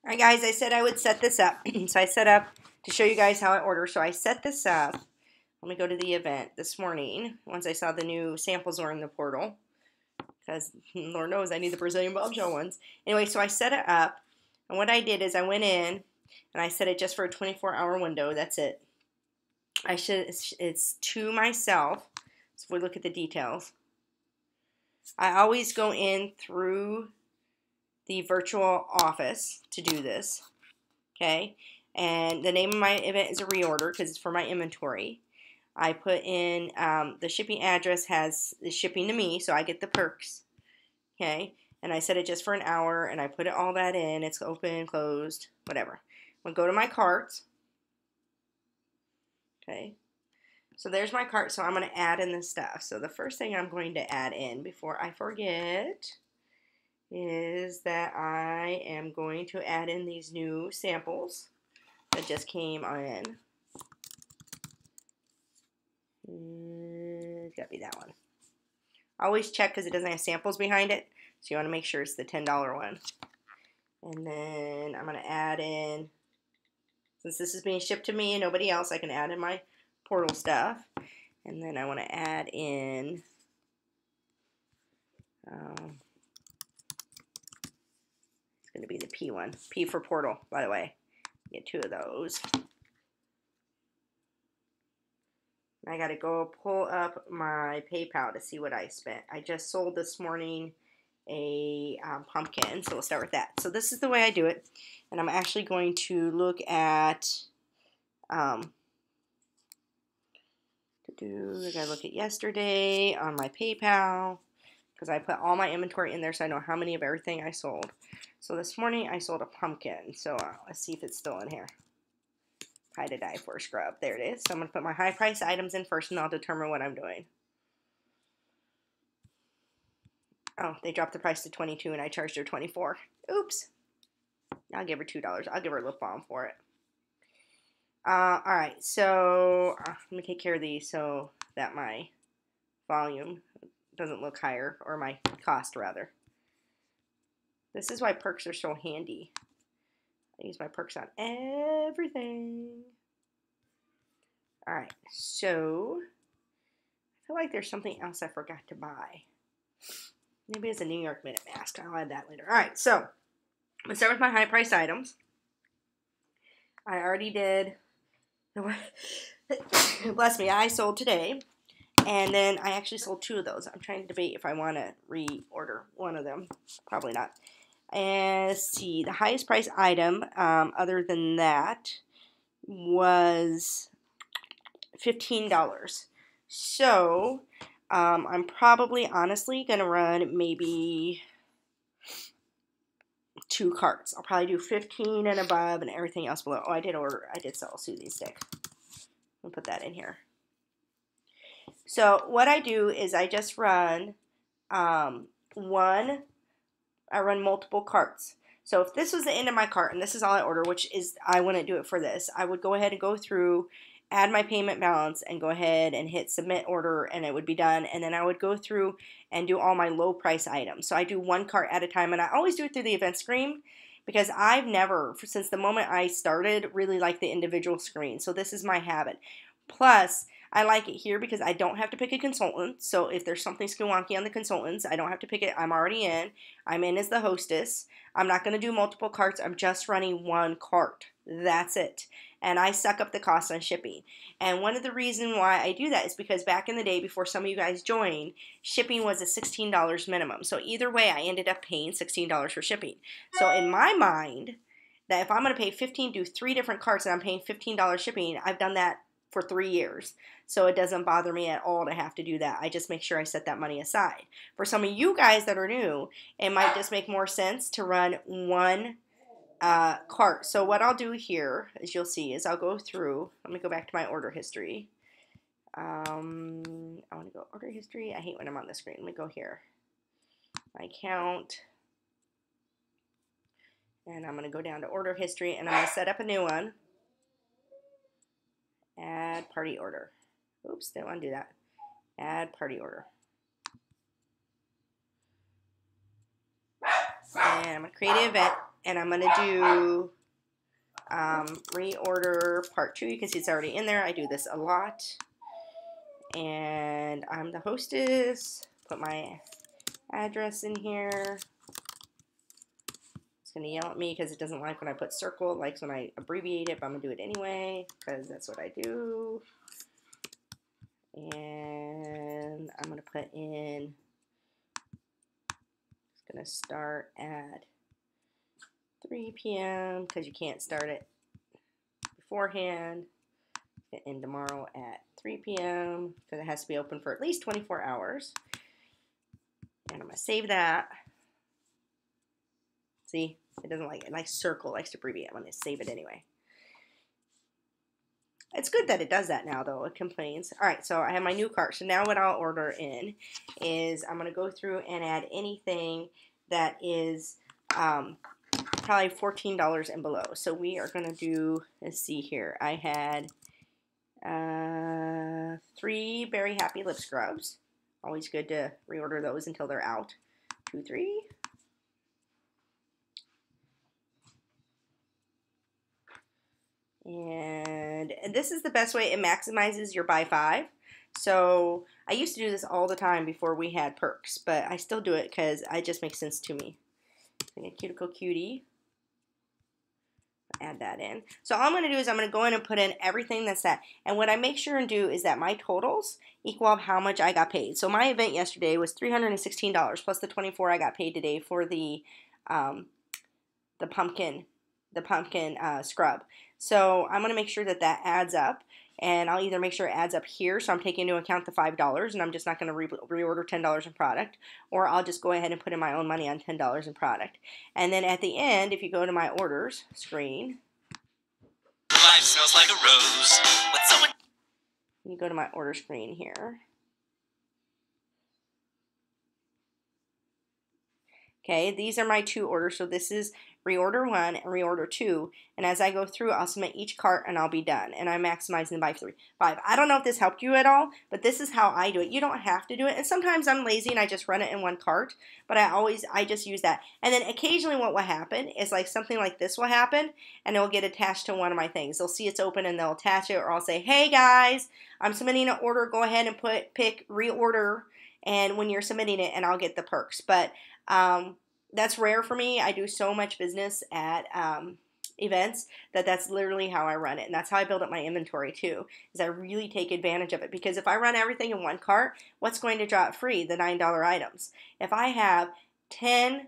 Alright guys, I said I would set this up. So I set up to show you guys how I order. So I set this up. Let me go to the event this morning once I saw the new samples were in the portal. Because Lord knows I need the Brazilian bombshell ones. Anyway, so I set it up. And what I did is I went in and I set it just for a 24-hour window. That's it. It's to myself. So if we look at the details. I always go in through the virtual office to do this, okay? And the name of my event is a reorder because it's for my inventory. I put in the shipping address has the shipping to me, so I get the perks, okay? And I set it just for an hour, and I put all that in. It's open, closed, whatever. I'm gonna go to my cart, okay? So there's my cart, so I'm gonna add in the stuff. So the first thing I'm going to add in before I forget is that I am going to add in these new samples that just came in. It's got to be that one. Always check because it doesn't have samples behind it, so you want to make sure it's the $10 one. And then I'm going to add in, since this is being shipped to me and nobody else, I can add in my portal stuff. And then I want to add in going to be the P one. P for portal, by the way. Get 2 of those. I got to go pull up my PayPal to see what I spent. I just sold this morning a pumpkin, so we'll start with that. So this is the way I do it, and I'm actually going to look at I gotta look at yesterday on my PayPal, because I put all my inventory in there so I know how many of everything I sold. So this morning I sold a pumpkin. So let's see if it's still in here. Pie to die for scrub. There it is. So I'm going to put my high price items in first and I'll determine what I'm doing. Oh, they dropped the price to $22 and I charged her $24. Oops. I'll give her $2. I'll give her a lip balm for it. Alright, so let me take care of these so that my volume doesn't look higher, or my cost rather. This is why perks are so handy. I use my perks on everything. Alright, so I feel like there's something else I forgot to buy. Maybe it's a New York Minute mask. I'll add that later. Alright, so I'm going to start with my high price items. I already did. Bless me, I sold today. And then I actually sold 2 of those. I'm trying to debate if I want to reorder one of them. Probably not. And let's see, the highest price item, other than that, was $15. So I'm probably, honestly, going to run maybe 2 carts. I'll probably do 15 and above and everything else below. Oh, I did sell a soothing stick. I'll put that in here. So what I do is I just run I run multiple carts. So if this was the end of my cart and this is all I order, which is, I wouldn't do it for this, I would go ahead and go through, add my payment balance, and go ahead and hit submit order, and it would be done. And then I would go through and do all my low price items. So I do 1 cart at a time, and I always do it through the event screen because I've never, since the moment I started, really liked the individual screen. So this is my habit. Plus, I like it here because I don't have to pick a consultant. So if there's something squonky on the consultants, I don't have to pick it. I'm already in. I'm in as the hostess. I'm not going to do multiple carts. I'm just running 1 cart. That's it. And I suck up the cost on shipping. And one of the reasons why I do that is because back in the day, before some of you guys joined, shipping was a $16 minimum. So either way, I ended up paying $16 for shipping. So in my mind, that if I'm going to pay $15, do 3 different carts, and I'm paying $15 shipping, I've done that for 3 years. So it doesn't bother me at all to have to do that. I just make sure I set that money aside. For some of you guys that are new, it might just make more sense to run 1 cart. So what I'll do here, as you'll see, is I'll go through. Let me go back to my order history. I want to go order history. I hate when I'm on the screen. Let me go here. My account. And I'm going to go down to order history, and I'm going to set up a new one. Add party order. Oops, didn't want to do that. Add party order. And I'm going to create an event. and I'm going to do reorder part 2. You can see it's already in there. I do this a lot. And I'm the hostess. Put my address in here. It's going to yell at me because it doesn't like when I put circle. It likes when I abbreviate it, but I'm going to do it anyway because that's what I do. And I'm going to put in, it's going to start at 3 p.m. because you can't start it beforehand. And tomorrow at 3 p.m. because it has to be open for at least 24 hours. And I'm going to save that. See, it doesn't like it. Likes circle, likes to abbreviate. I'm going to save it anyway. It's good that it does that now, though. It complains. All right, so I have my new cart. So now what I'll order in is I'm going to go through and add anything that is probably $14 and below. So we are going to do, let's see here. I had 3 Berry Happy Lip Scrubs. Always good to reorder those until they're out. 2, 3. And this is the best way. It maximizes your buy 5. So I used to do this all the time before we had perks, but I still do it because it just makes sense to me. A cuticle cutie. Add that in. So all I'm going to do is I'm going to go in and put in everything that's that. And what I make sure and do is that my totals equal up how much I got paid. So my event yesterday was $316 plus the $24 I got paid today for the pumpkin scrub. So I'm going to make sure that that adds up, and I'll either make sure it adds up here, so I'm taking into account the $5, and I'm just not going to reorder $10 in product, or I'll just go ahead and put in my own money on $10 in product. And then at the end, if you go to my orders screen, life smells like a rose. You go to my order screen here. Okay, these are my 2 orders, so this is reorder 1 and reorder 2, and as I go through, I'll submit each cart and I'll be done, and I'm maximizing by 5. I don't know if this helped you at all, but this is how I do it. You don't have to do it, and sometimes I'm lazy and I just run it in 1 cart, but I just use that. And then occasionally what will happen is like something like this will happen, and it will get attached to one of my things. They'll see it's open and they'll attach it, or I'll say, hey guys, I'm submitting an order, go ahead and pick reorder, and when you're submitting it, and I'll get the perks. But that's rare for me. I do so much business at events that's literally how I run it, and that's how I build up my inventory too, is I really take advantage of it, because if I run everything in 1 cart, what's going to drop free? The $9 items. If I have 10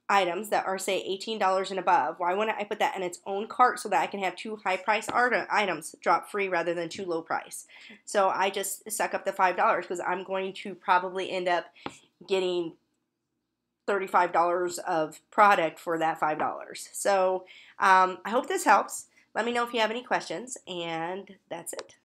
items that are, say, $18 and above, why wouldn't I put that in its own cart so that I can have 2 high price items drop free rather than 2 low price? So I just suck up the $5 because I'm going to probably end up getting $35 of product for that $5. So I hope this helps. Let me know if you have any questions, and that's it.